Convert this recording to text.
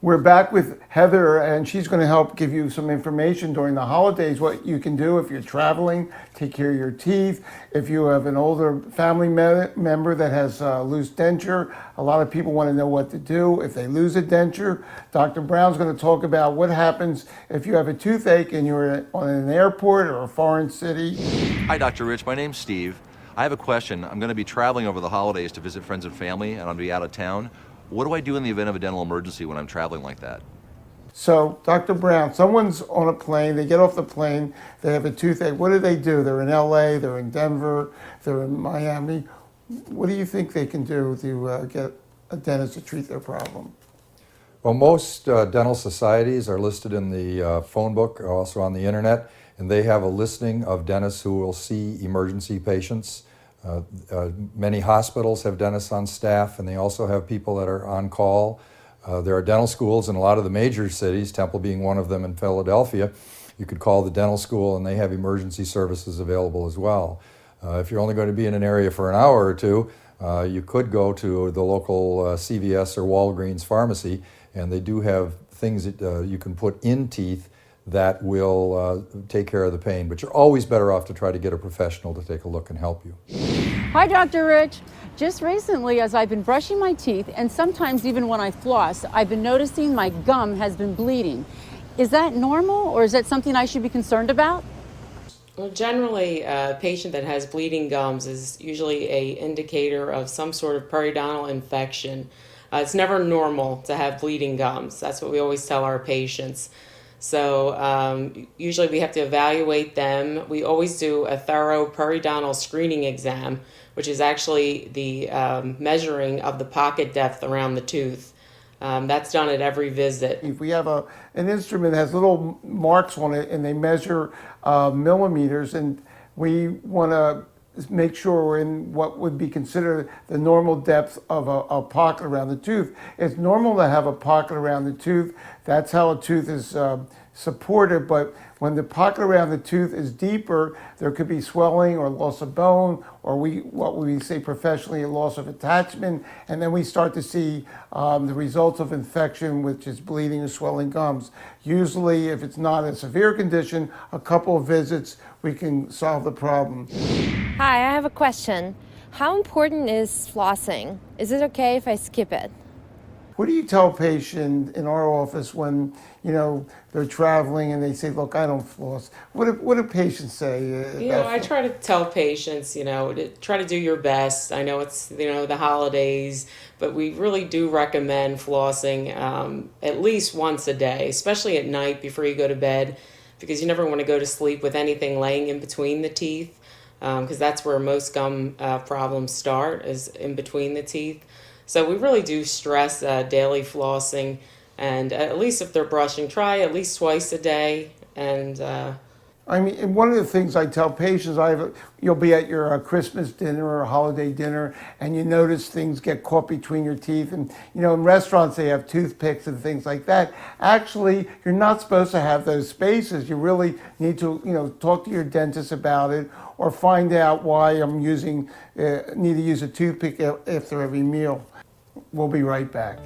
We're back with Heather, and she's going to help give you some information during the holidays, what you can do if you're traveling, take care of your teeth. If you have an older family member that has loose denture, a lot of people want to know what to do if they lose a denture. Dr. Brown's going to talk about what happens if you have a toothache and you're on an airport or a foreign city. Hi, Dr. Rich. My name's Steve. I have a question. I'm going to be traveling over the holidays to visit friends and family, and I'll be out of town. What do I do in the event of a dental emergency when I'm traveling like that? So, Dr. Brown, someone's on a plane, they get off the plane, they have a toothache. What do? They're in LA, they're in Denver, they're in Miami. What do you think they can do to get a dentist to treat their problem? Well, most dental societies are listed in the phone book, also on the internet, and they have a listing of dentists who will see emergency patients. Many hospitals have dentists on staff, and they also have people that are on call. There are dental schools in a lot of the major cities, Temple being one of them in Philadelphia. You could call the dental school and they have emergency services available as well. If you're only going to be in an area for an hour or two, you could go to the local CVS or Walgreens pharmacy, and they do have things that you can put in teeth that will take care of the pain. But you're always better off to try to get a professional to take a look and help you. Hi, Dr. Rich. Just recently, as I've been brushing my teeth, and sometimes even when I floss, I've been noticing my gum has been bleeding. Is that normal, or is that something I should be concerned about? Well, generally, a patient that has bleeding gums is usually an indicator of some sort of periodontal infection. It's never normal to have bleeding gums. That's what we always tell our patients. So usually we have to evaluate them. We always do a thorough periodontal screening exam, which is actually the measuring of the pocket depth around the tooth. That's done at every visit. If we have an instrument that has little marks on it and they measure millimeters, and we want to make sure we're in what would be considered the normal depth of a pocket around the tooth. It's normal to have a pocket around the tooth. That's how a tooth is supported, but when the pocket around the tooth is deeper, there could be swelling or loss of bone, or what we say professionally, a loss of attachment, and then we start to see the results of infection, which is bleeding or swelling gums. Usually, if it's not a severe condition, a couple of visits, we can solve the problem. Hi, I have a question. How important is flossing? Is it okay if I skip it? What do you tell a patient in our office when, they're traveling and they say, look, I don't floss? What do patients say? I try to tell patients, to try to do your best. I know it's, the holidays, but we really do recommend flossing at least once a day, especially at night before you go to bed, because you never want to go to sleep with anything laying in between the teeth, because that's where most gum problems start, is in between the teeth. So we really do stress daily flossing, and at least if they're brushing, try at least twice a day. And one of the things I tell patients, you'll be at your Christmas dinner or a holiday dinner, and you notice things get caught between your teeth. And in restaurants they have toothpicks and things like that. Actually, you're not supposed to have those spaces. You really need to, talk to your dentist about it, or find out why I'm need to use a toothpick after every meal. We'll be right back.